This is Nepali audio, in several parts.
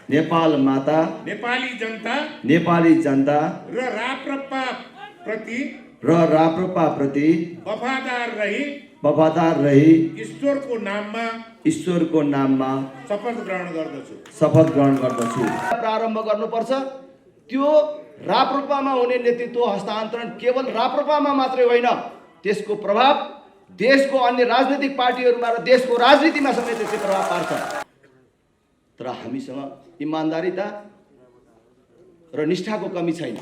नेपाल माता, नेपाली जनता नेपाली जनता र राप्रपा प्रति वफादार रही ईश्वरको नाममा शपथ ग्रहण गर्दछु। प्रारम्भ गर्नुपर्छ। त्यो राप्रपामा हुने नेतृत्व हस्तान्तरण केवल राप्रपामा मात्रै होइन, त्यसको प्रभाव देशको अन्य राजनीतिक पार्टीहरूमा र देशको राजनीतिमा समेत त्यसले प्रभाव पार्छ। तर हामीसँग इमानदारीता र निष्ठाको कमी छैन।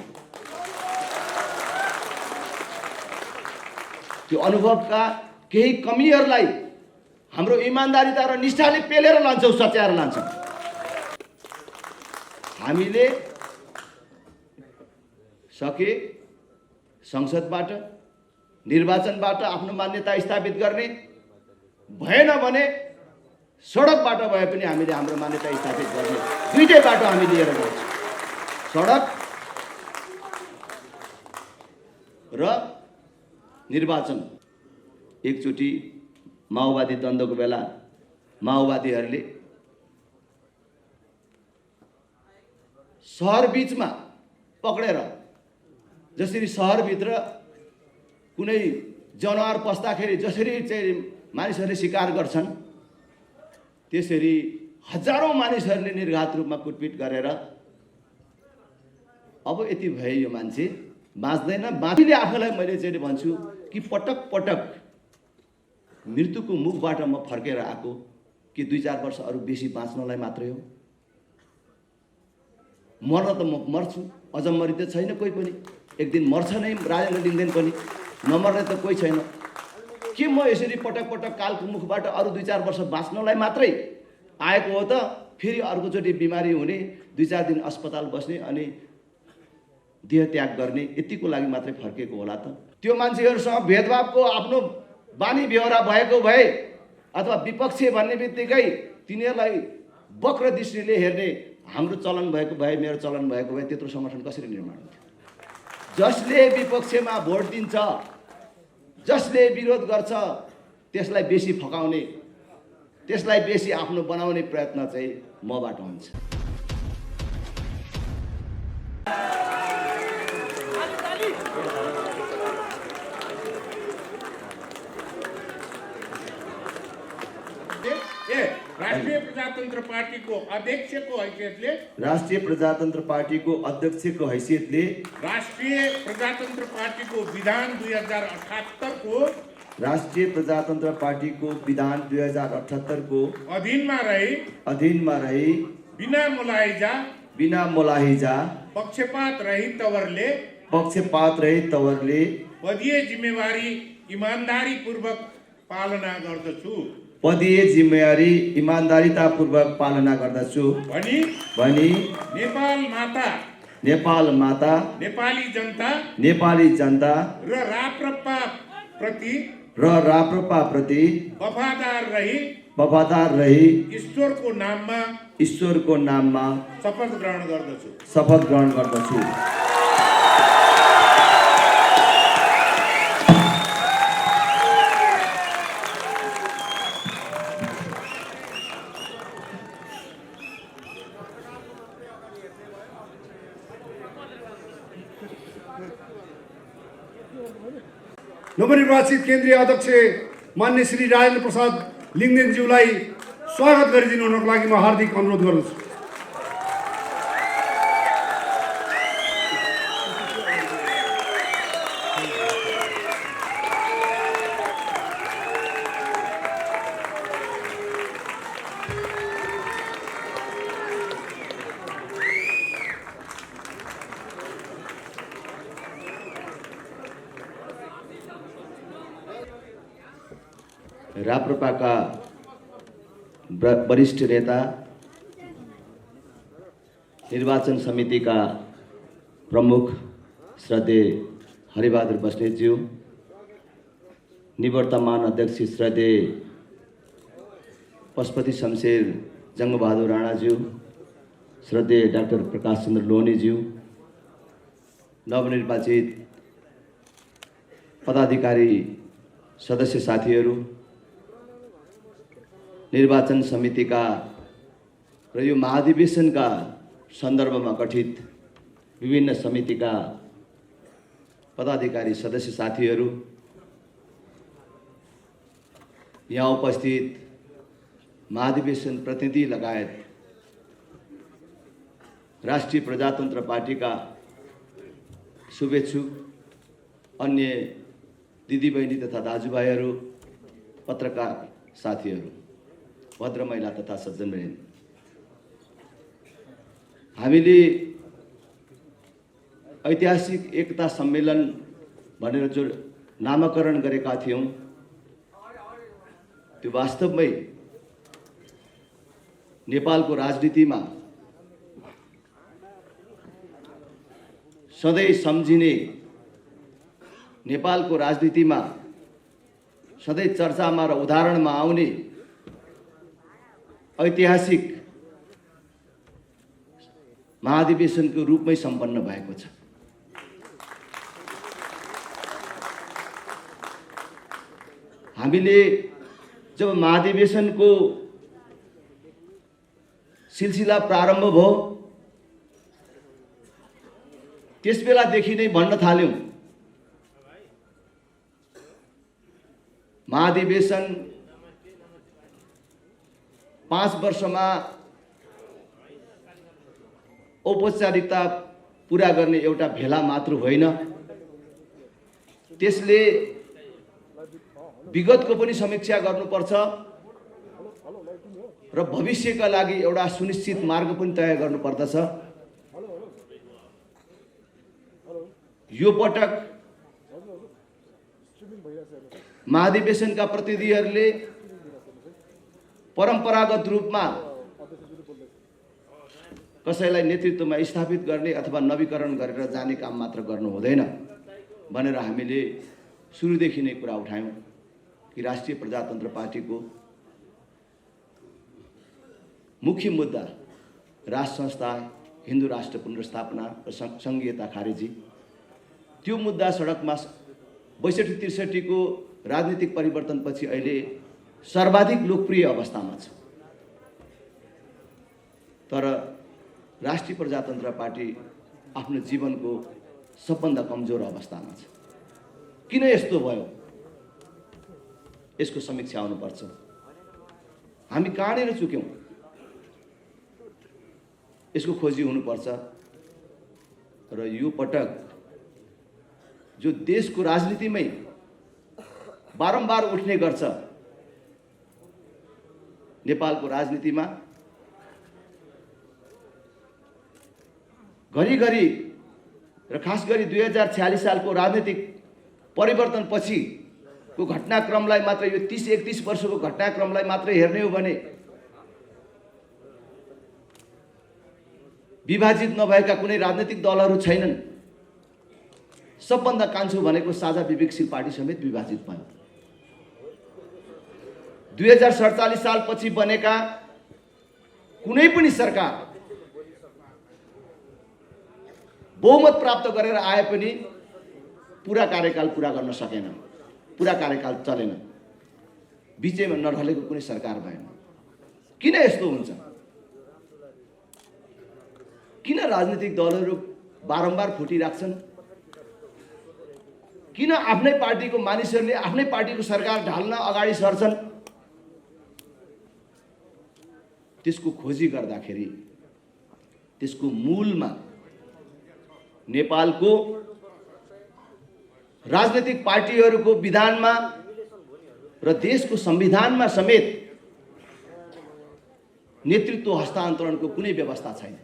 त्यो अनुभवका केही कमीहरूलाई हाम्रो इमानदारीता र निष्ठाले पेलेर लान्छौँ, सच्याएर लान्छौँ। हामीले सके संसदबाट निर्वाचनबाट आफ्नो मान्यता स्थापित गर्ने, भएन भने सडकबाट भए पनि हामीले हाम्रो मान्यता स्थापित गर्ने, दुईटै बाटो हामी लिएर जान्छौँ। सडक र निर्वाचन। एकचोटि माओवादी द्वन्द्वको बेला माओवादीहरूले सहर बीचमा पक्रेर, जसरी सहरभित्र कुनै जनावर पस्दाखेरि जसरी चाहिँ मानिसहरूले शिकार गर्छन्, त्यसरी हजारौं मानिसहरूले निर्घात रूपमा कुटपिट गरेर अब यति भए यो मान्छे बाँच्दैन। बाँच्ने आफूलाई मैले चाहिँ भन्छु कि पटक पटक मृत्युको मुखबाट म फर्केर आएको कि 2-4 वर्ष अरू बेसी बाँच्नलाई मात्रै हो। मर्न त म मर्छु, अझ मरि त छैन कोही पनि। एक दिन मर्छ नै राजेन्द्र लिङ्गदेन पनि, नमर्ने त कोही छैन। के म यसरी पटक पटक कालको मुखबाट अरू 2-4 वर्ष बाँच्नलाई मात्रै आएको हो त? फेरि अर्कोचोटि बिमारी हुने, 2-4 दिन अस्पताल बस्ने अनि देह त्याग गर्ने, यतिको लागि मात्रै फर्केको होला त? त्यो मान्छेहरूसँग भेदभावको आफ्नो बानी बेहोरा भएको भए अथवा विपक्षी भन्ने बित्तिकै तिनीहरूलाई वक्र दृष्टिले हेर्ने हाम्रो चलन भएको भए, मेरो चलन भएको भए त्यत्रो संगठन कसरी निर्माण हुन्थ्यो? जसले विपक्षमा भोट दिन्छ, जसले विरोध गर्छ, त्यसलाई बेसी फकाउने, त्यसलाई बेसी आफ्नो बनाउने प्रयत्न चाहिँ मबाट हुन्छ। राष्ट्रिय प्रजातन्त्र पार्टीको अध्यक्षको हैसियतले राष्ट्रिय प्रजातन्त्र पार्टीको अध्यक्षको हैसियतले राष्ट्रिय प्रजातन्त्र पार्टीको विधान 2078 को राष्ट्रिय प्रजातन्त्र पार्टीको विधान 2078 को अधीनमा रही बिना मुलाहिजा पक्षपात रहित तवरले पदीय जिम्मेवारी ईमानदारीपूर्वक पालना गर्दछु पालना गर्दछु भनी नेपाल माता नेपाली जनता र राप्रपा प्रति वफादार रही ईश्वरको नाममा शपथ ग्रहण गर्दछु। नवनिर्वाचित केन्द्रीय अध्यक्ष मान्य श्री राजेन्द्र प्रसाद लिङ्गदेनज्यूलाई स्वागत गरिदिनु हुनको लागि म हार्दिक अनुरोध गर्दछु। राप्रपाका वरिष्ठ नेता, निर्वाचन समितिका प्रमुख श्रद्धेय हरिबहादुर बस्नेतज्यू, निवर्तमान अध्यक्ष श्रद्धेय पशुपति शमशेर जङ्गबहादुर राणाज्यू, श्रद्धेय डाक्टर प्रकाश चन्द्र लोहनीज्यू, नवनिर्वाचित पदाधिकारी सदस्य साथीहरू, निर्वाचन समितिका र यो महाधिवेशनका सन्दर्भमा गठित विभिन्न समितिका पदाधिकारी सदस्य साथीहरू, यहाँ उपस्थित महाधिवेशन प्रतिनिधि लगायत राष्ट्रिय प्रजातन्त्र पार्टीका शुभेच्छुक, अन्य दिदीबहिनी तथा दाजुभाइहरू, पत्रकार साथीहरू, भद्र महिला तथा सज्जनवृन्द, हामीले ऐतिहासिक एकता सम्मेलन भनेर जो नामकरण गरेका थियौँ, त्यो वास्तवमै नेपालको राजनीतिमा सधैँ सम्झिने, नेपालको राजनीतिमा सधैँ चर्चामा र उदाहरणमा आउने ऐतिहासिक महाधिवेशनको रूपमै सम्पन्न भएको छ। हामीले जब महाधिवेशनको सिलसिला प्रारम्भ भयो, त्यसबेलादेखि नै भन्न थाल्यौँ, महाधिवेशन 5 वर्षमा औपचारिकता पुरा गर्ने एउटा भेला मात्र होइन, त्यसले विगतको पनि समीक्षा गर्नुपर्छ र भविष्यका लागि एउटा सुनिश्चित मार्ग पनि तय गर्नुपर्दछ। यो पटक महाधिवेशनका प्रतिनिधिहरूले परम्परागत रूपमा कसैलाई नेतृत्वमा स्थापित गर्ने अथवा नवीकरण गरेर जाने काम मात्र गर्नु हुँदैन भनेर हामीले सुरुदेखि नै कुरा उठायौँ कि राष्ट्रिय प्रजातन्त्र पार्टीको मुख्य मुद्दा राष्ट्र संस्था, हिन्दू राष्ट्र पुनर्स्थापना र सङ्घीयता खारेजी, त्यो मुद्दा सडकमा 62-63 को राजनीतिक परिवर्तनपछि अहिले सर्वाधिक लोकप्रिय अवस्थामा छ। तर राष्ट्रिय प्रजातन्त्र पार्टी आफ्नो जीवनको सबभन्दा कमजोर अवस्थामा छ। किन यस्तो भयो? यसको समीक्षा आउनुपर्छ। हामी कहाँनिर चुक्यौँ, यसको खोजी हुनुपर्छ। र यो पटक जो देशको राजनीतिमै बारम्बार उठ्ने गर्छ, नेपालको राजनीतिमा घरिघरि र खास गरी 2046 सालको राजनीतिक परिवर्तनपछि को घटनाक्रमलाई मात्र, यो 30-31 वर्षको घटनाक्रमलाई मात्र हेर्ने हो भने विभाजित नभएका कुनै राजनीतिक दलहरू छैनन्। सबभन्दा कान्छो भनेको साझा विवेकशील पार्टी समेत विभाजित भयो। 2047 सालपछि बनेका कुनै पनि सरकार बहुमत प्राप्त गरेर आए पनि पूरा कार्यकाल पूरा गर्न सकेन, पूरा कार्यकाल चलेन, बिचैमा नढलेको कुनै सरकार भएन। किन यस्तो हुन्छ? किन राजनीतिक दलहरू बारम्बार फुटिराख्छन्? किन आफ्नै पार्टीको मानिसहरूले आफ्नै पार्टीको सरकार ढाल्न अगाडि सर्छन्? त्यसको खोजी गर्दाखेरि त्यसको मूलमा नेपालको राजनीतिक पार्टीहरूको विधानमा र देशको संविधानमा समेत नेतृत्व हस्तान्तरणको कुनै व्यवस्था छैन।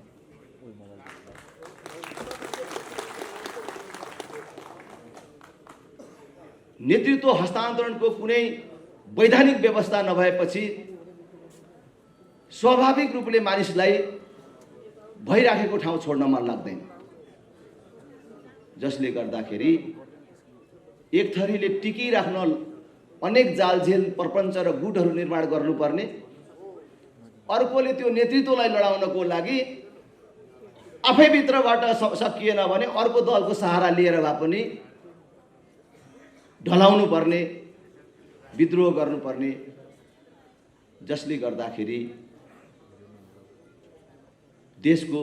नेतृत्व हस्तान्तरणको कुनै वैधानिक व्यवस्था नभएपछि स्वाभाविक रूपले मानिसलाई भइराखेको ठाउँ छोड्न मन लाग्दैन, जसले गर्दाखेरि एक थरीले टिकिराख्न अनेक जालझेल प्रपञ्च र गुटहरू निर्माण गर्नुपर्ने, अर्कोले त्यो नेतृत्वलाई लडाउनको लागि आफैभित्रबाट सकिएन भने अर्को दलको सहारा लिएर भए पनि ढलाउनु पर्ने, विद्रोह गर्नुपर्ने, जसले गर्दाखेरि देशको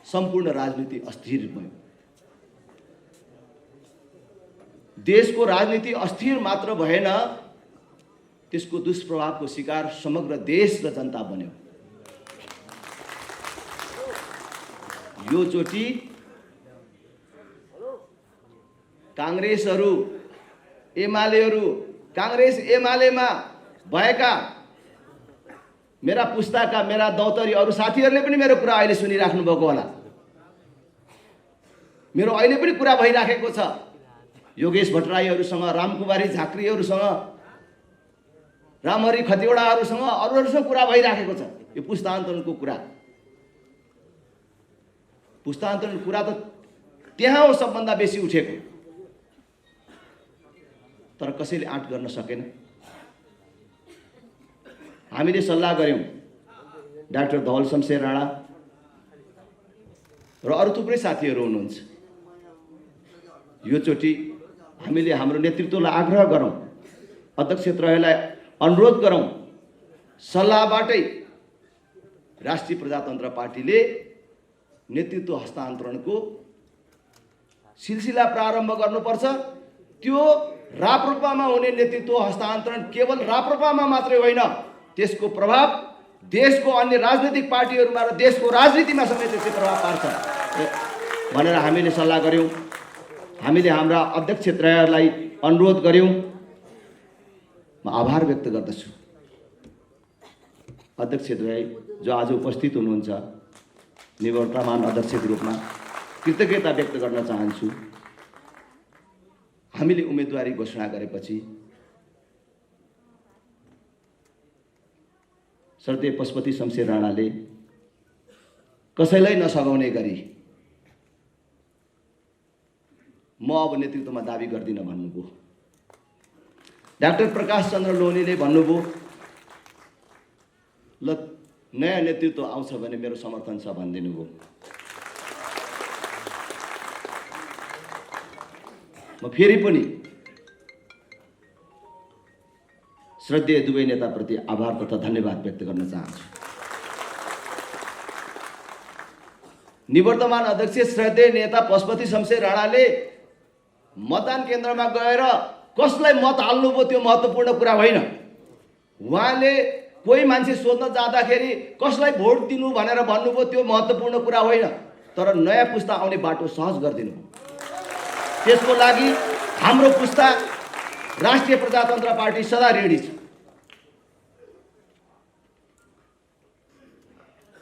सम्पूर्ण राजनीति अस्थिर भयो। देशको राजनीति अस्थिर मात्र भएन, त्यसको दुष्प्रभावको शिकार समग्र देश र जनता बन्यो। यो चोटि कांग्रेसहरू, एमालेहरू, कांग्रेस एमालेमा भएका मेरा पुस्ताका, मेरा दौतरी अरू साथीहरूले पनि मेरो कुरा अहिले सुनिराख्नु भएको होला। मेरो अहिले पनि कुरा भइराखेको छ। योगेश भट्टराईहरूसँग, रामकुमारी झाँक्रीहरूसँग, रामहरि खतिवडाहरूसँग, अरूहरूसँग कुरा भइराखेको छ। यो पुस्तान्तरणको कुरा, पुस्तान्तरण कुरा त त्यहाँ हो सबभन्दा बेसी उठेको, तर कसैले आँट गर्न सकेन। हामीले सल्लाह गर्यौं, डाक्टर धवल शमशेर राणा र अरू थुप्रै साथीहरू हुनुहुन्छ। यो चोटि हामीले हाम्रो नेतृत्वलाई आग्रह गरौँ, अध्यक्षत्रयलाई अनुरोध गरौँ, सल्लाहबाटै राष्ट्रिय प्रजातन्त्र पार्टीले नेतृत्व हस्तान्तरणको सिलसिला प्रारम्भ गर्नुपर्छ। त्यो राप्रपामा हुने नेतृत्व हस्तान्तरण केवल राप्रपामा मात्रै होइन, त्यसको प्रभाव देशको अन्य राजनीतिक पार्टीहरूमा र देशको राजनीतिमा समेत त्यसले प्रभाव पार्छ भनेर हामीले सल्लाह गर्यौं। हामीले हाम्रा अध्यक्षत्रयलाई अनुरोध गर्यौं। म आभार व्यक्त गर्दछु अध्यक्षत्रय जो आज उपस्थित हुनुहुन्छ, निवर्तमान अध्यक्षको रूपमा कृतज्ञता व्यक्त गर्न चाहन्छु। हामीले उम्मेदवारी घोषणा गरेपछि श्रद्धेय पशुपति शमशेर राणाले कसैलाई नसघाउने गरी म अब नेतृत्वमा दाबी गर्दिन भन्नुभयो। डाक्टर प्रकाश चन्द्र लोहनीले भन्नुभयो, ल नयाँ नेतृत्व आउँछ भने मेरो समर्थन छ भनिदिनु भयो। म फेरि पनि श्रद्धेय दुवै नेताप्रति आभार तथा धन्यवाद व्यक्त गर्न चाहन्छु। निवर्तमान अध्यक्ष श्रद्धेय नेता पशुपति शमशेर राणाले मतदान केन्द्रमा गएर कसलाई मत हाल्नुभयो त्यो महत्त्वपूर्ण कुरा होइन। उहाँले कोही मान्छे सोध्न जाँदाखेरि कसलाई भोट दिनु भनेर भन्नुभयो त्यो महत्त्वपूर्ण कुरा होइन, तर नयाँ पुस्ता आउने बाटो सहज गरिदिनु। त्यसको लागि हाम्रो पुस्ता राष्ट्रिय प्रजातन्त्र पार्टी सदा रेडी छ।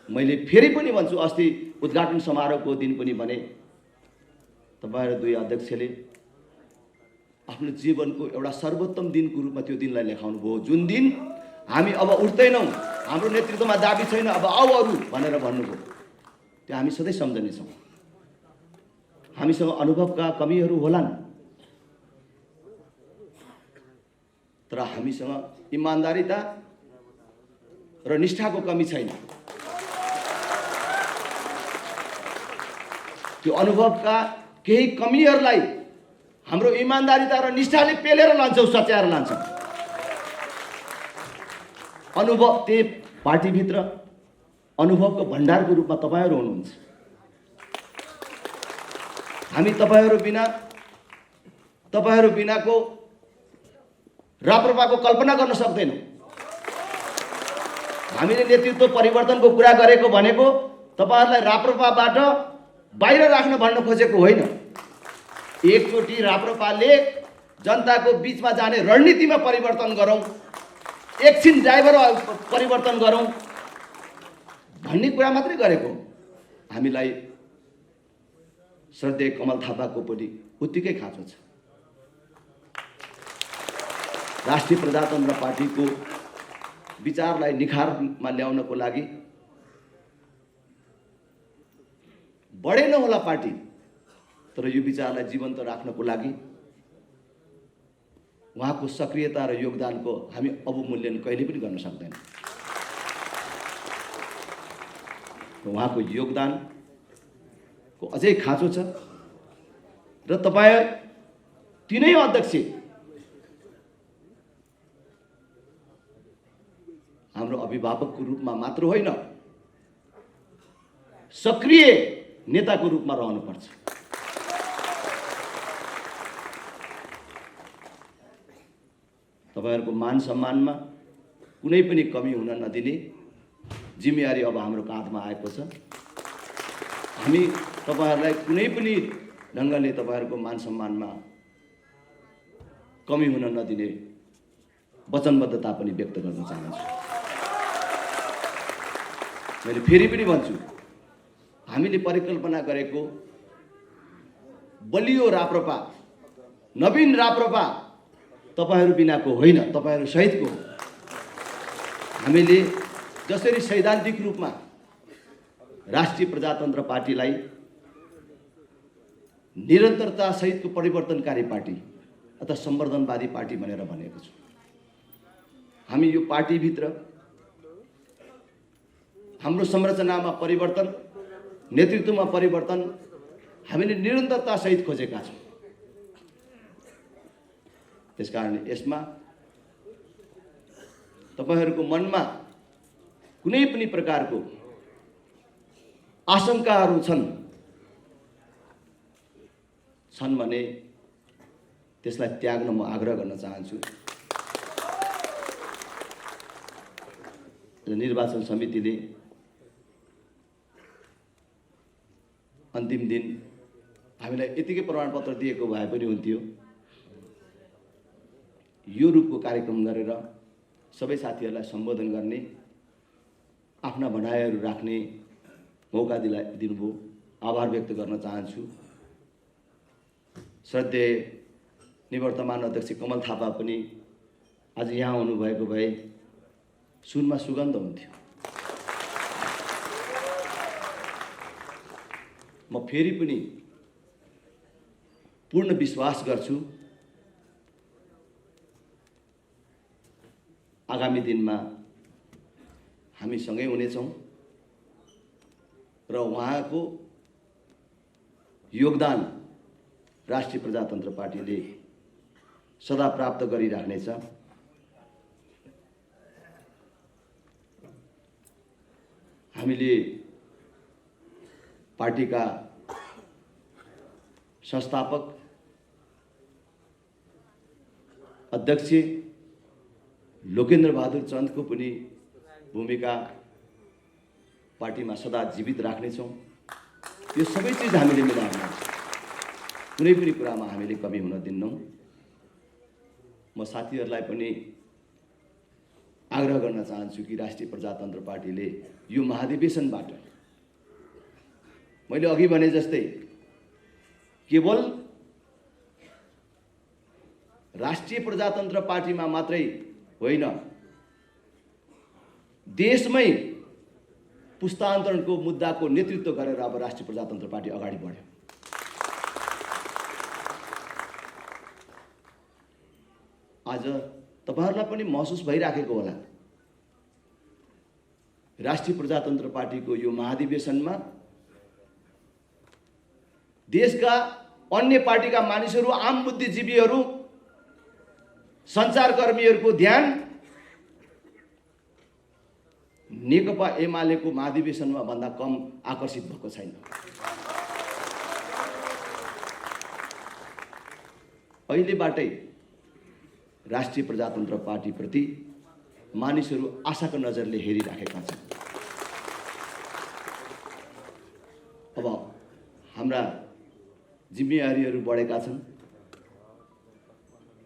मैले फेरि पनि भन्छु, अस्ति उद्घाटन समारोहको दिन पनि भने, तपाईहरु दुई अध्यक्षले आफ्नो जीवनको एउटा सर्वोत्तम दिनको रूपमा त्यो दिनलाई लेखाउनु भयो। जुन दिन हामी अब उठ्दैनौँ, हाम्रो नेतृत्वमा दाबी छैन, अब आऊ अरू भनेर भन्नुभयो। त्यो हामी सधैँ सम्झनेछौँ। हामीसँग अनुभवका कमीहरू होलान्, तर हामीसँग इमानदारीता र निष्ठाको कमी छैन। त्यो अनुभवका केही कमीहरूलाई हाम्रो इमानदारीता र निष्ठाले पेलेर लान्छौँ, सच्याएर लान्छौँ। अनुभव त्यही पार्टीभित्र अनुभवको भण्डारको रूपमा तपाईहरु हुनुहुन्छ। हामी तपाईहरु बिनाको राप्रपाको कल्पना गर्न सक्दैनौँ। हामीले नेतृत्व परिवर्तनको कुरा गरेको भनेको तपाईहरुलाई राप्रपाबाट बाहिर राख्न भन्न खोजेको होइन। एकचोटि राप्रपाले जनताको बीचमा जाने रणनीतिमा परिवर्तन गरौँ, एकछिन ड्राइभर परिवर्तन गरौँ भन्ने कुरा मात्रै गरेको। हामीलाई श्रद्धेय कमल थापाको पनि उत्तिकै खाँचो छ। राष्ट्रिय प्रजातन्त्र पार्टीको विचारलाई निखारमा ल्याउनको लागि बढे नहोला पार्टी, तर यो विचारलाई जीवन्त राख्नको लागि उहाँको सक्रियता र योगदानको हामी अवमूल्यन कहिले पनि गर्न सक्दैनौँ। उहाँको योगदानको अझै खाँचो छ र तपाईँ तीनै अध्यक्ष हाम्रो अभिभावकको रूपमा मात्र होइन, सक्रिय नेताको रूपमा रहनुपर्छ। तपाईहरुको मान सम्मानमा कुनै पनि कमी हुन नदिने जिम्मेवारी अब हाम्रो काँधमा आएको छ। हामी तपाईहरुलाई कुनै पनि ढंगले तपाईहरुको मान सम्मानमा कमी हुन नदिने वचनबद्धता पनि व्यक्त गर्न चाहन्छु। मैले फेरि पनि भन्छु, हामीले परिकल्पना गरेको बलियो राप्रपा, नवीन राप्रपा तपाईहरु बिनाको होइन, तपाईहरु सहितको हो। हामीले जसरी सैद्धान्तिक रूपमा राष्ट्रिय प्रजातन्त्र पार्टीलाई निरन्तरता सहितको परिवर्तनकारी पार्टी अथवा संवर्धनवादी पार्टी भनेर भनेको छु, हामी यो पार्टीभित्र हाम्रो संरचनामा परिवर्तन, नेतृत्वमा परिवर्तन हामीले निरन्तरता सहित खोजेका छौँ। त्यसकारण यसमा तपाईहरुको मनमा कुनै पनि प्रकारको आशंकाहरू छन् भने त्यसलाई त्याग्न म आग्रह गर्न चाहन्छु। निर्वाचन समितिले अन्तिम दिन हामीलाई यतिकै प्रमाणपत्र दिएको भए पनि हुन्थ्यो। यो रूपको कार्यक्रम गरेर सबै साथीहरूलाई सम्बोधन गर्ने, आफ्ना भनाइहरू राख्ने मौका दिनुभयो, आभार व्यक्त गर्न चाहन्छु। श्रद्धेय निवर्तमान अध्यक्ष कमल थापा पनि आज यहाँ हुनुभएको भए सुनमा सुगन्ध हुन्थ्यो। म फेरि पनि पूर्ण विश्वास गर्छु आगामी दिनमा हामी सँगै हुनेछौँ र उहाँको योगदान राष्ट्रिय प्रजातन्त्र पार्टीले सदा प्राप्त गरिराख्नेछ। हामीले पार्टीका संस्थापक अध्यक्ष लोकेन्द्र बहादुर चन्दको पनि भूमिका पार्टीमा सदा जीवित राख्नेछौँ। यो सबै चिज हामीले मिलाएर कुनै पनि कुरामा हामीले कमी हुन दिन्नौँ। म साथीहरूलाई पनि आग्रह गर्न चाहन्छु कि राष्ट्रिय प्रजातन्त्र पार्टीले यो महाधिवेशनबाट मैले अघि भने जस्तै केवल राष्ट्रिय प्रजातन्त्र पार्टीमा मात्रै होइन, देशमै पुस्तान्तरणको मुद्दाको नेतृत्व गरेर अब राष्ट्रिय प्रजातन्त्र पार्टी अगाडि बढ्यो। आज तपाईहरुलाई पनि महसुस भइराखेको होला, राष्ट्रिय प्रजातन्त्र पार्टीको यो महाधिवेशनमा देशका अन्य पार्टीका मानिसहरू, आम बुद्धिजीवीहरू, सञ्चारकर्मीहरूको ध्यान नेकपा एमालेको महाधिवेशनमा भन्दा कम आकर्षित भएको छैन। अहिलेबाटै राष्ट्रिय प्रजातन्त्र पार्टीप्रति मानिसहरू आशाको नजरले हेरिराखेका छन्। अब हाम्रा जिम्मेवारीहरू बढेका छन्।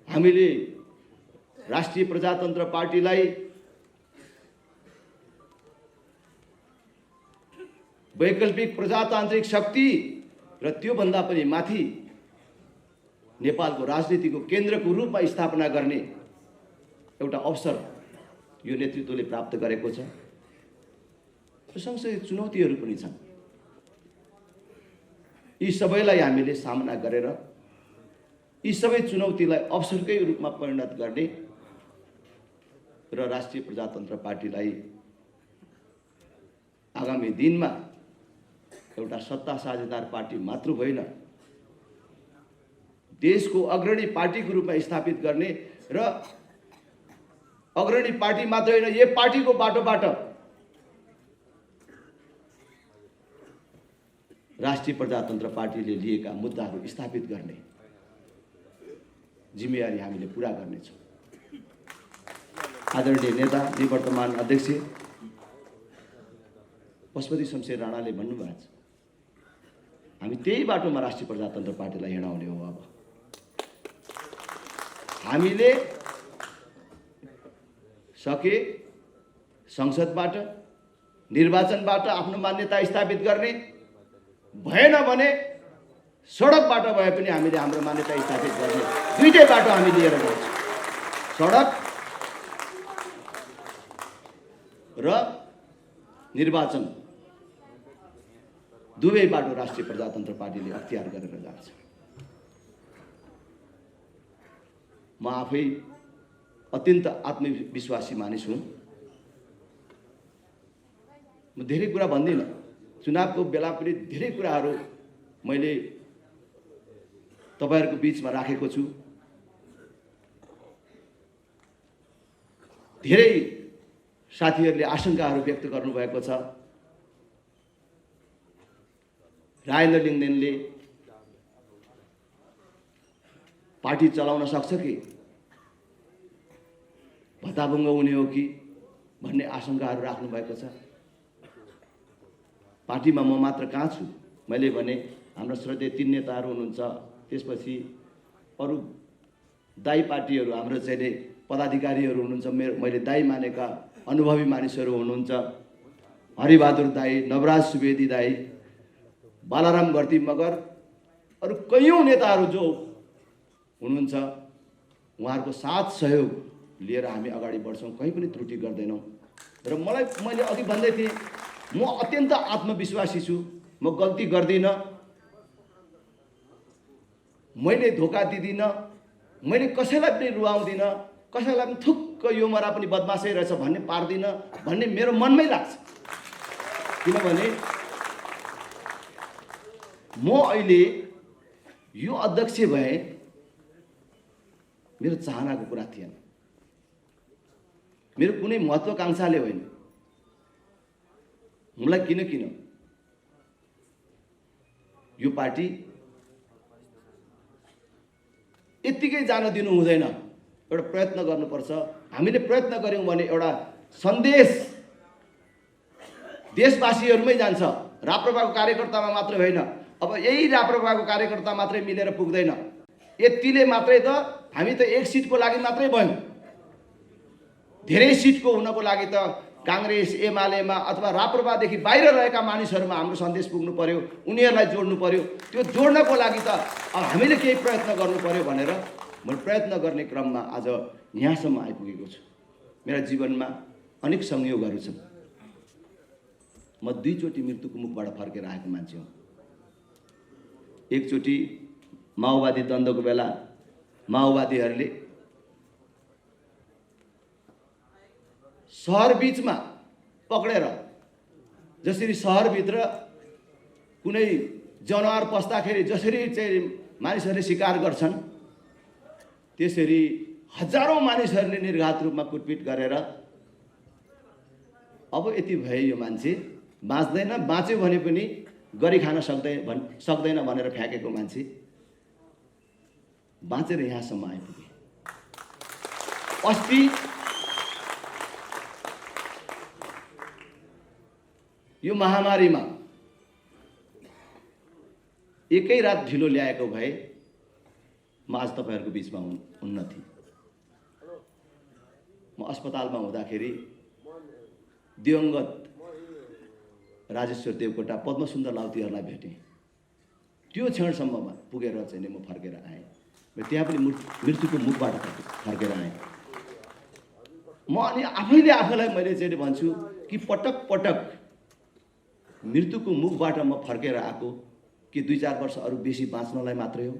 हामीले राष्ट्रिय प्रजातन्त्र पार्टीलाई वैकल्पिक प्रजातान्त्रिक शक्ति र त्योभन्दा पनि माथि नेपालको राजनीतिको केन्द्रको रूपमा स्थापना गर्ने एउटा अवसर यो नेतृत्वले प्राप्त गरेको छ। सँगसँगै चुनौतीहरू पनि छन्। यी सबैलाई हामीले सामना गरेर यी सबै चुनौतीलाई अवसरकै रूपमा परिणत गर्ने र राष्ट्रिय प्रजातन्त्र पार्टीलाई आगामी दिनमा एउटा सत्ता साझेदार पार्टी मात्र होइन, देशको अग्रणी पार्टीको रूपमा स्थापित गर्ने र अग्रणी पार्टी मात्र होइन, यो पार्टीको बाटोबाट राष्ट्रिय प्रजातन्त्र पार्टीले लिएका मुद्दाहरू स्थापित गर्ने जिम्मेवारी हामीले पुरा गर्नेछौँ। आदरणीय नेता निवर्तमान अध्यक्ष पशुपति शमशेर राणाले भन्नुभएको छ, हामी त्यही बाटोमा राष्ट्रिय प्रजातन्त्र पार्टीलाई हिँडाउने हो। अब हामीले सके संसदबाट निर्वाचनबाट आफ्नो मान्यता स्थापित गर्ने, भएन भने सडकबाट भए पनि हामीले हाम्रो मान्यता स्थापित गर्ने, दुईटै बाटो हामी लिएर जान्छौँ। सडक र निर्वाचन दुवै बाटो राष्ट्रिय प्रजातन्त्र पार्टीले अख्तियार गरेर जान्छ। म आफै अत्यन्त आत्मविश्वासी मानिस हुँ। म धेरै कुरा भन्दिनँ, चुनावको बेला पनि धेरै कुराहरू मैले तपाईहरुको बीचमा राखेको छु। धेरै साथीहरूले आशंकाहरू व्यक्त गर्नुभएको छ। राजेन्द्र लिङ्गदेनले पार्टी चलाउन सक्छ कि भत्ताभङ्ग हुने हो कि भन्ने आशंकाहरू राख्नु भएको छ। पार्टीमा म मात्र कहाँ छु? मैले भने हाम्रो श्रद्धेय 3 नेताहरू हुनुहुन्छ, त्यसपछि अरू दाई पार्टीहरू हाम्रो चाहिँ पदाधिकारीहरू हुनुहुन्छ, मैले दाई मानेका अनुभवी मानिसहरू हुनुहुन्छ, हरिबहादुर दाई, नवराज सुवेदी दाई, बालाराम गर्ती मगर, अरू कयौं नेताहरू जो हुनुहुन्छ, उहाँहरूको साथ सहयोग लिएर हामी अगाडि बढ्छौँ, कहीँ पनि त्रुटि गर्दैनौँ। र मैले अघि भन्दै थिएँ, म अत्यन्त आत्मविश्वासी छु, म गल्ती गर्दिनँ, मैले धोका दिदिनँ, मैले कसैलाई पनि रुवाउँदिनँ, कसैलाई पनि थुक्क यो मरा पनि बदमासै रहेछ भन्ने पार्दिनँ भन्ने मेरो मनमै लाग्छ। किनभने म अहिले यो अध्यक्ष भए मेरो चाहनाको कुरा थिएन, मेरो कुनै महत्त्वाकांक्षाले होइन। मलाई किन यो पार्टी यत्तिकै जान दिनु हुँदैन, एउटा प्रयत्न गर्नुपर्छ। हामीले प्रयत्न गर्यौं भने एउटा सन्देश देशवासीहरूमै जान्छ, राप्रपाको कार्यकर्तामा मात्र होइन। अब यही राप्रपाको कार्यकर्ता मात्रै मिलेर पुग्दैन, यतिले मात्रै त हामी त एक सिटको लागि मात्रै भयौं। धेरै सिटको हुनको लागि त कांग्रेस एमालेमा अथवा राप्रपादेखि बाहिर रहेका मानिसहरूमा हाम्रो सन्देश पुग्नु पर्यो, उनीहरूलाई जोड्नु पर्यो। त्यो जोड्नको लागि त अब हामीले केही प्रयत्न गर्नु पर्यो भनेर म प्रयत्न गर्ने क्रममा आज यहाँसम्म आइपुगेको छु। मेरा जीवनमा अनेक संयोगहरू छन्। म 2 चोटि मृत्युको मुखबाट फर्केर आएको मान्छे हुँ। एकचोटि माओवादी द्वन्द्वको बेला माओवादीहरूले शहर बीचमा पक्रेर, जसरी शहरभित्र कुनै जनावर पस्दाखेरि जसरी चाहिँ मानिसहरूले शिकार गर्छन्, त्यसरी हजारौं मानिसहरूले निर्घात रूपमा कुटपिट गरेर अब यति भए यो मान्छे बाँच्दैन, बाँच्यो भने पनि गरी खान सक्दैन भनेर फ्याँकेको मान्छे बाँचेर यहाँसम्म आइपुगे। अस्ति यो महामारीमा एकै रात ढिलो ल्याएको भए म आज तपाईहरुको बीचमा हुन्न थिएँ। म अस्पतालमा हुँदाखेरि दिवंगत राजेश्वर देवकोटा, पद्मसुन्दर लाउतीहरूलाई भेटेँ। त्यो क्षणसम्ममा पुगेर चाहिँ म फर्केर आएँ। र त्यहाँ पनि मृत्युको मुखबाट फर्केर आएँ। म अनि आफैले आफैलाई मैले चाहिँ भन्छु कि पटक पटक मृत्युको मुखबाट म फर्केर आएको कि 2-4 वर्ष अरू बेसी बाँच्नलाई मात्रै हो?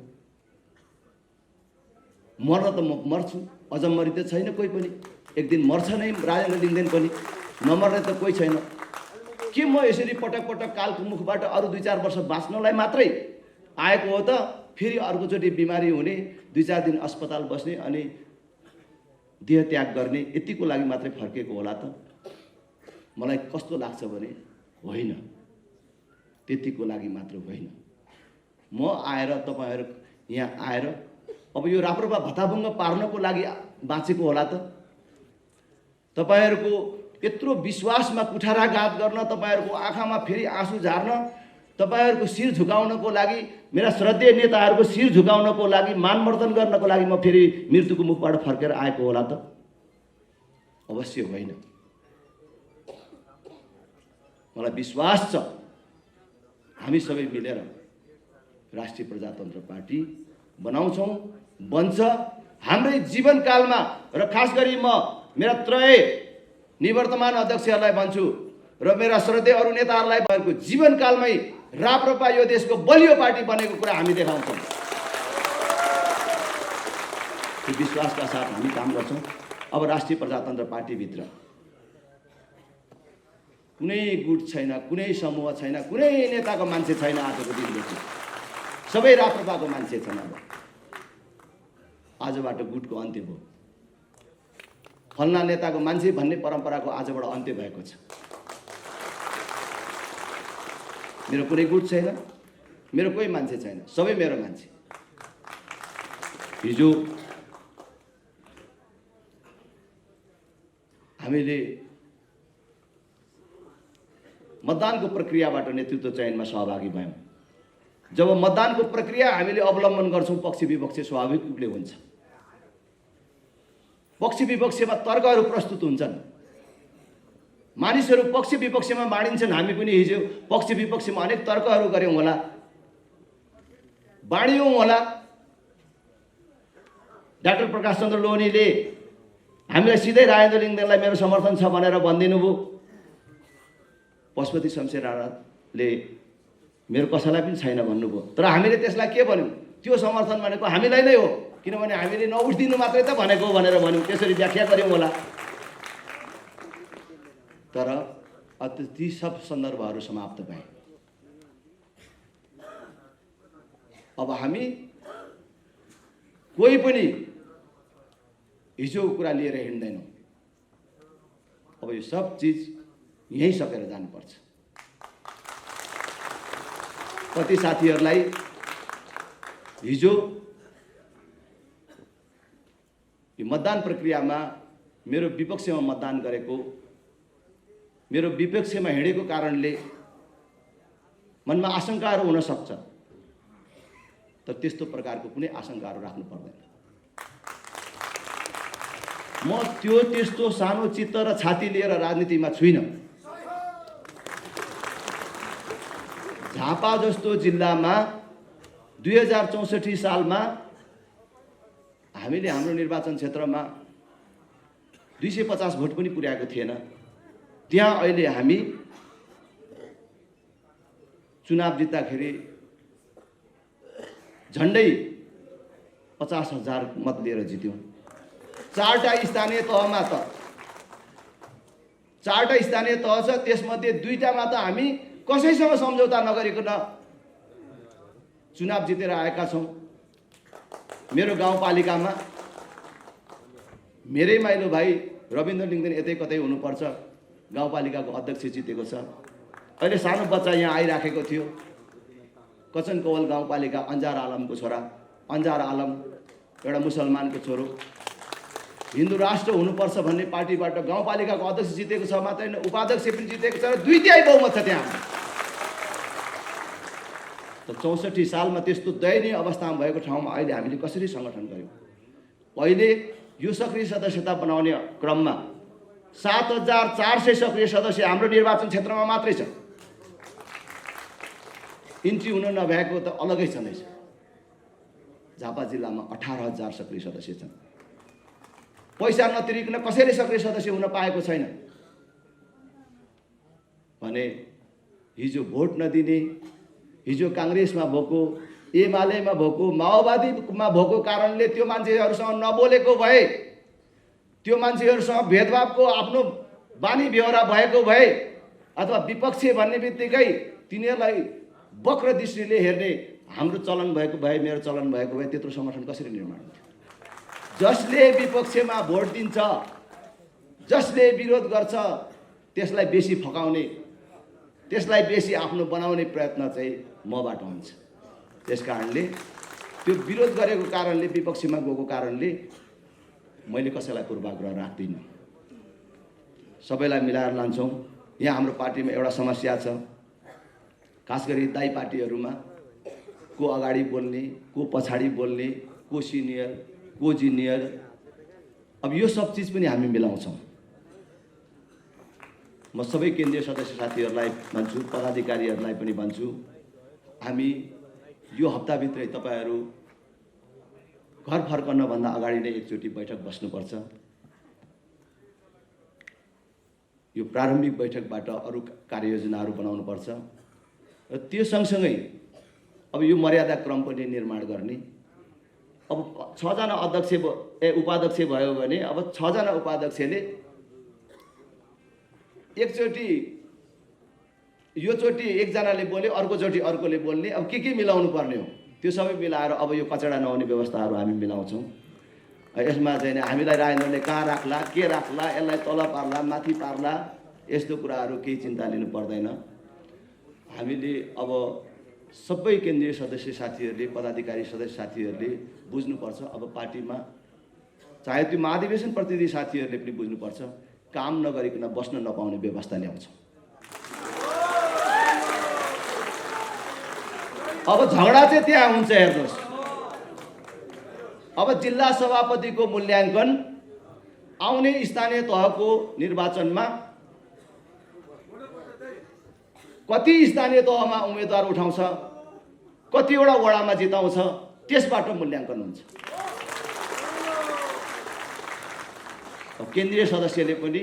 मर्न त म मर्छु, अजम्मरी त छैन कोही पनि। एक दिन मर्छ नै राजेन्द्र लिङ्गदेन पनि, नमर्ने त कोही छैन। के म यसरी पटक पटक कालको मुखबाट अरू 2-4 वर्ष बाँच्नलाई मात्रै आएको हो त? फेरि अर्कोचोटि बिमारी हुने, 2-4 दिन अस्पताल बस्ने अनि देह त्याग गर्ने, यतिको लागि मात्रै फर्केको होला त? मलाई कस्तो लाग्छ भने होइन, त्यतिको लागि मात्र होइन। म आएर तपाईँहरू यहाँ आएर अब यो राप्रपा भत्ताभङ्ग पार्नको लागि बाँचेको होला त? तपाईँहरूको यत्रो विश्वासमा कुठाराघात गर्न, तपाईँहरूको आँखामा फेरि आँसु झार्न, तपाईँहरूको शिर झुकाउनको लागि, मेरा श्रद्धेय नेताहरूको शिर झुकाउनको लागि, मानमर्दन गर्नको लागि म फेरि मृत्युको मुखबाट फर्केर आएको होला त? अवश्य होइन। मलाई विश्वास छ हामी सबै मिलेर राष्ट्रिय प्रजातन्त्र पार्टी बनाउँछौँ, बन्छ। हाम्रै जीवनकालमा, र खास गरी म मेरा त्रय निवर्तमान अध्यक्षहरूलाई भन्छु र मेरा श्रद्धेय अरू नेताहरूलाई भएको जीवनकालमै राप्रपा यो देशको बलियो पार्टी बनेको कुरा हामी देखाउँछौँ। त्यो विश्वासका साथ हामी काम गर्छौँ। अब राष्ट्रिय प्रजातन्त्र पार्टीभित्र कुनै गुट छैन, कुनै समूह छैन, कुनै नेताको मान्छे छैन। आजको दिनदेखि सबै राप्रपाको मान्छे छन्। अब आजबाट गुटको अन्त्य भयो। फल्ना नेताको मान्छे भन्ने परम्पराको आजबाट अन्त्य भएको छ। मेरो कुनै गुट छैन, मेरो कोही मान्छे छैन, सबै मेरो मान्छे। हिजो हामीले मतदानको प्रक्रियाबाट नेतृत्व चयनमा सहभागी भयौँ। जब मतदानको प्रक्रिया हामीले अवलम्बन गर्छौँ, पक्ष विपक्ष स्वाभाविक रूपले हुन्छ। पक्ष विपक्षमा तर्कहरू प्रस्तुत हुन्छन्, मानिसहरू पक्ष विपक्षमा बाँडिन्छन्। हामी पनि हिजो पक्ष विपक्षमा अनेक तर्कहरू गऱ्यौँ होला, बाँडियौँ होला। डाक्टर प्रकाश चन्द्र लोहनीले हामीलाई सिधै राजेन्द्र लिङ्गदेनलाई मेरो समर्थन छ भनेर भनिदिनु भयो। पशुपति शमशेर राणाले मेरो कसैलाई पनि छैन भन्नुभयो। तर हामीले त्यसलाई के भन्यौँ? त्यो समर्थन भनेको हामीलाई नै हो, किनभने हामीले नउठिदिनु मात्रै त भनेको भनेर भन्यौँ। त्यसरी व्याख्या गऱ्यौँ होला। तर ती सब सन्दर्भहरू समाप्त भए। अब हामी कोही पनि हिजोको कुरा लिएर हिँड्दैनौँ। अब यो सब चिज यहीँ सकेर जानुपर्छ। कति साथीहरूलाई हिजो यो मतदान प्रक्रियामा मेरो विपक्षमा मतदान गरेको, मेरो विपक्षमा हिँडेको कारणले मनमा आशंकाहरू हुन सक्छ। तर त्यस्तो प्रकारको कुनै आशंकाहरू राख्नु पर्दैन। म त्यस्तो सानो चित्त र छाती लिएर राजनीतिमा छुइनँ। झापा जस्तो जिल्लामा 2064 सालमा हामीले हाम्रो निर्वाचन क्षेत्रमा 250 भोट पनि पुर्याएको थिएन। त्यहाँ अहिले हामी चुनाव जित्दाखेरि झन्डै 50,000 मत लिएर जित्यौँ। चारवटा स्थानीय तहमा त 4वटा स्थानीय तह छ, त्यसमध्ये 2टामा त हामी कसैसँग सम्झौता नगरिकन चुनाव जितेर आएका छौँ। मेरो गाउँपालिकामा मेरै माइलो भाइ रविन्द्र लिङ्गदेन यतै कतै हुनुपर्छ, गाउँपालिकाको अध्यक्ष जितेको छ। अहिले सानो बच्चा यहाँ आइराखेको थियो, कचन कवल गाउँपालिका, अन्जार आलमको छोरा। अन्जार आलम एउटा मुसलमानको छोरो, हिन्दू राष्ट्र हुनुपर्छ भन्ने पार्टीबाट गाउँपालिकाको अध्यक्ष जितेको छ। मात्रै होइन, उपाध्यक्ष पनि जितेको छ र 2/3 बहुमत छ त्यहाँ। त 64 सालमा त्यस्तो दयनीय अवस्थामा भएको ठाउँमा अहिले हामीले कसरी सङ्गठन गऱ्यौँ? पहिले यो सक्रिय सदस्यता बनाउने क्रममा 7,400 सक्रिय सदस्य हाम्रो निर्वाचन क्षेत्रमा मात्रै छ। इन्ट्री हुन नभएको त अलगै छँदैछ। झापा जिल्लामा 18,000 सक्रिय सदस्य छन्। पैसा नतिरिकन कसैले सक्रिय सदस्य हुन पाएको छैन भने हिजो भोट नदिने, हिजो काङ्ग्रेसमा भएको, एमालेमा भएको, माओवादीमा भएको कारणले त्यो मान्छेहरूसँग नबोलेको भए, त्यो मान्छेहरूसँग भेदभावको आफ्नो बानी बेहोरा भएको भए, अथवा विपक्ष भन्ने बित्तिकै तिनीहरूलाई वक्र दृष्टिले हेर्ने हाम्रो चलन भएको भए, मेरो चलन भएको भए, त्यत्रो सङ्गठन कसरी निर्माण हुन्थ्यो? जसले विपक्षमा भोट दिन्छ, जसले विरोध गर्छ, त्यसलाई बेसी फकाउने त्यसलाई बेसी आफ्नो बनाउने प्रयत्न चाहिँ मबाट हुन्छ। त्यस कारणले त्यो विरोध गरेको कारणले, विपक्षीमा गएको कारणले मैले कसैलाई पूर्वाग्रह राख्दिनँ। सबैलाई मिलाएर लान्छौँ। यहाँ हाम्रो पार्टीमा एउटा समस्या छ, खास गरी दाइ पार्टीहरूमा को अगाडि बोल्ने, को पछाडि बोल्ने, को सिनियर, को जुनियर। अब यो सब चिज पनि हामी मिलाउँछौँ। म सबै केन्द्रीय सदस्य साथीहरूलाई भन्छु, पदाधिकारीहरूलाई पनि भन्छु, हामी यो हप्ताभित्रै तपाईँहरू घर फर्कनुभन्दा अगाडि नै एकचोटि बैठक बस्नुपर्छ। यो प्रारम्भिक बैठकबाट अरू कार्ययोजनाहरू बनाउनुपर्छ र त्यो सँगसँगै अब यो मर्यादा क्रम पनि निर्माण गर्ने। अब 6 जना अध्यक्ष उपाध्यक्ष भयो भने अब 6 जना उपाध्यक्षले एकचोटि योचोटि एकजनाले बोल्यो, अर्कोचोटि अर्कोले बोल्ने, अब के मिलाउनु पर्ने हो त्यो सबै मिलाएर अब यो कचडा नहुने व्यवस्थाहरू हामी मिलाउँछौँ। यसमा चाहिँ हामीलाई राजेन्द्रले कहाँ राख्ला, के राख्ला, यसलाई तल पार्ला, माथि पार्ला, यस्तो कुराहरू केही चिन्ता लिनु पर्दैन। हामीले अब सबै केन्द्रीय सदस्य साथीहरूले, पदाधिकारी सदस्य साथीहरूले बुझ्नुपर्छ। अब पार्टीमा चाहे त्यो महाधिवेशन प्रतिनिधि साथीहरूले पनि बुझ्नुपर्छ, काम नगरिकन बस्न नपाउने व्यवस्था ल्याउँछौँ। अब झगडा चाहिँ त्यहाँ हुन्छ। हेर्नुहोस्, अब जिल्ला सभापतिको मूल्याङ्कन आउने स्थानीय तहको निर्वाचनमा कति स्थानीय तहमा उम्मेदवार उठाउँछ, कतिवटा वडामा जिताउँछ, त्यसबाट मूल्याङ्कन हुन्छ। अब केन्द्रीय सदस्यले पनि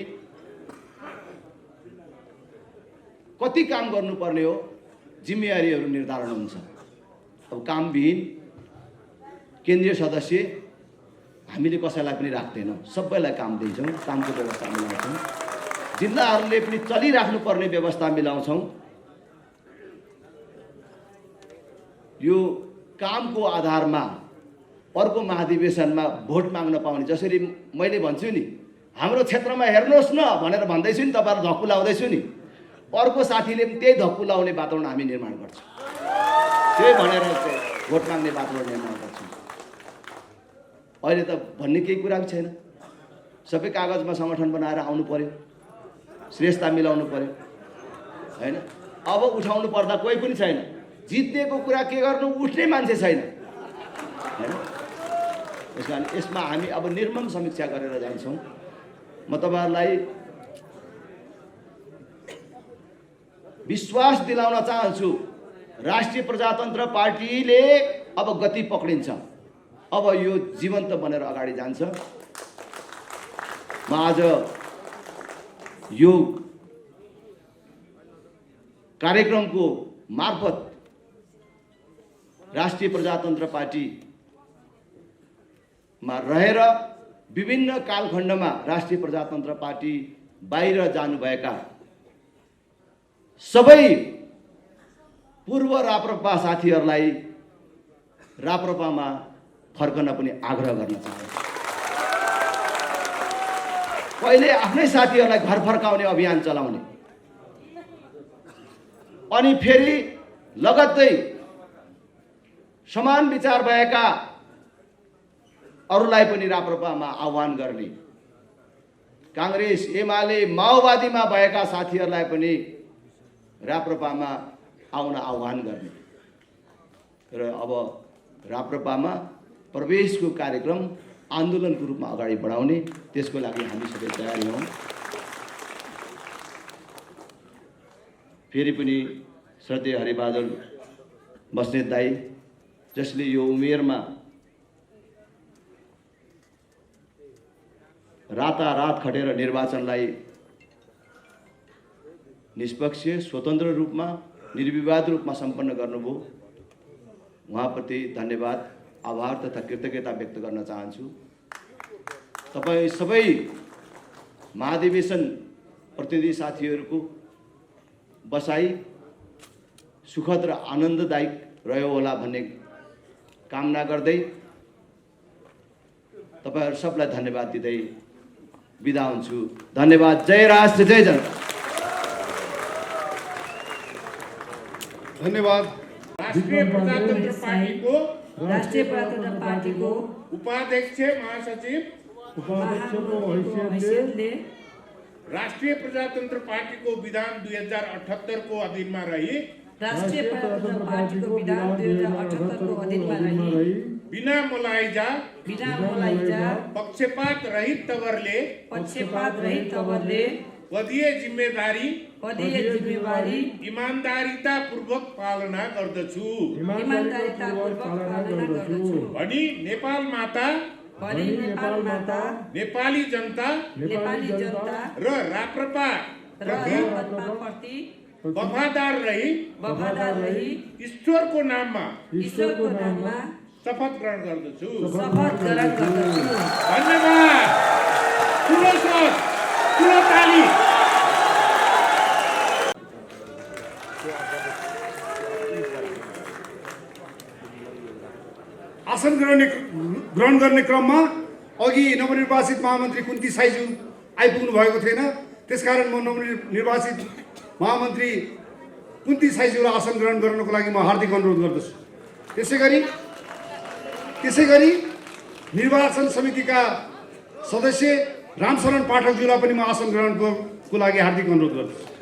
कति काम गर्नुपर्ने हो, जिम्मेवारीहरू निर्धारण हुन्छ। अब कामविहीन केन्द्रीय सदस्य हामीले कसैलाई पनि राख्दैनौँ, सबैलाई काम दिन्छौँ, कामको व्यवस्था मिलाउँछौँ। जिल्लाहरूले पनि चलिराख्नुपर्ने व्यवस्था मिलाउँछौँ। यो कामको आधारमा अर्को महाधिवेशनमा भोट माग्न पाउने, जसरी मैले भन्छु नि, हाम्रो क्षेत्रमा हेर्नुहोस् न भनेर भन्दैछु नि, तपाईँहरू धक्कु लाउँदैछु नि, अर्को साथीले पनि त्यही धक्कु लाउने वातावरण हामी निर्माण गर्छौँ। त्यही भनेर चाहिँ भोट माग्ने वातावरण निर्माण गर्छौँ। अहिले त भन्ने केही कुरा पनि छैन, सबै कागजमा सङ्गठन बनाएर आउनु पर्यो, श्रेष्ठता मिलाउनु पर्यो, होइन? अब उठाउनु पर्दा कोही पनि छैन, जित्नेको कुरा के गर्नु, उठ्ने मान्छे छैन, होइन? त्यस कारण यसमा हामी अब निर्मम समीक्षा गरेर जान्छौँ। म तपाईँहरूलाई विश्वास दिलाउन चाहन्छु, राष्ट्रिय प्रजातन्त्र पार्टीले अब गति पक्रिन्छ, अब यो जीवन्त बनेर अगाडि जान्छ। म आज यो कार्यक्रमको मार्फत राष्ट्रिय प्रजातन्त्र पार्टीमा रहेर विभिन्न कालखण्डमा राष्ट्रिय प्रजातन्त्र पार्टी बाहिर जानुभएका सबै पूर्व राप्रपा साथीहरूलाई राप्रपामा फर्कन पनि आग्रह गर्न चाहन्छु। पहिले आफ्नै साथीहरूलाई घर फर्काउने अभियान चलाउने, अनि फेरि लगत्तै समान विचार भएका अरूलाई पनि राप्रपामा आह्वान गर्ने, काङ्ग्रेस, एमाले, माओवादीमा भएका साथीहरूलाई पनि राप्रपामा आउन आह्वान गर्ने र अब राप्रपामा प्रवेशको कार्यक्रम आन्दोलनको रूपमा अगाडि बढाउने, त्यसको लागि हामी सबै तयारी हौँ। फेरि पनि श्रद्धेय हरिबहादुर बस्नेत दाई, जसले यो उमेरमा रातारात खटेर निर्वाचनलाई निष्पक्ष, स्वतन्त्र रूपमा, निर्विवाद रूपमा सम्पन्न गर्नुभयो, उहाँप्रति धन्यवाद, आभार तथा कृतज्ञता व्यक्त गर्न चाहन्छु। तपाईँ सबै महाधिवेशन प्रतिनिधि साथीहरूको बसाई सुखद र आनन्ददायक रह्यो होला भन्ने कामना गर्दै तपाईहरू सबलाई धन्यवाद दिँदै बिदा हुन्छु। धन्यवाद। जय राष्ट्र, जय जनता। धन्यवाद। राष्ट्रिय प्रजातन्त्र पार्टीको राष्ट्रिय प्रजातन्त्र पार्टीको उपाध्यक्ष महासचिव उपाध्यक्षको हैसियतले राष्ट्रिय प्रजातन्त्र पार्टीको विधान 2078 को अधीनमा रही राष्ट्रिय प्रजातन्त्र पार्टीको विधान 2078 को अधीनमा रही बिना मुलाइजा पक्षपात रहित तवरले पदीय जिम्मेवारी इमान्दारितापूर्वक पालना गर्दछु भनी नेपाल माता नेपाली जनता र राप्रपा प्रति वफादार रही ईश्वरको नाममा शपथ ग्रहण गर्दछु। धन्यवाद। ठुलो स्वर, ठुलो ताली। आसन ग्रहण गर्ने क्रममा अघि नवनिर्वाचित महामन्त्री कुन्ती साइजू आइपुग्नु भएको थिएन। त्यसकारण म नवनिर्वाचित महामन्त्री कुन्ती साइजूलाई आसन ग्रहण गर्नको लागि म हार्दिक अनुरोध गर्दछु। त्यसै गरी निर्वाचन समितिका सदस्य रामशरण पाठकज्यूलाई पनि म आसन ग्रहणको लागि हार्दिक अनुरोध गर्दछु।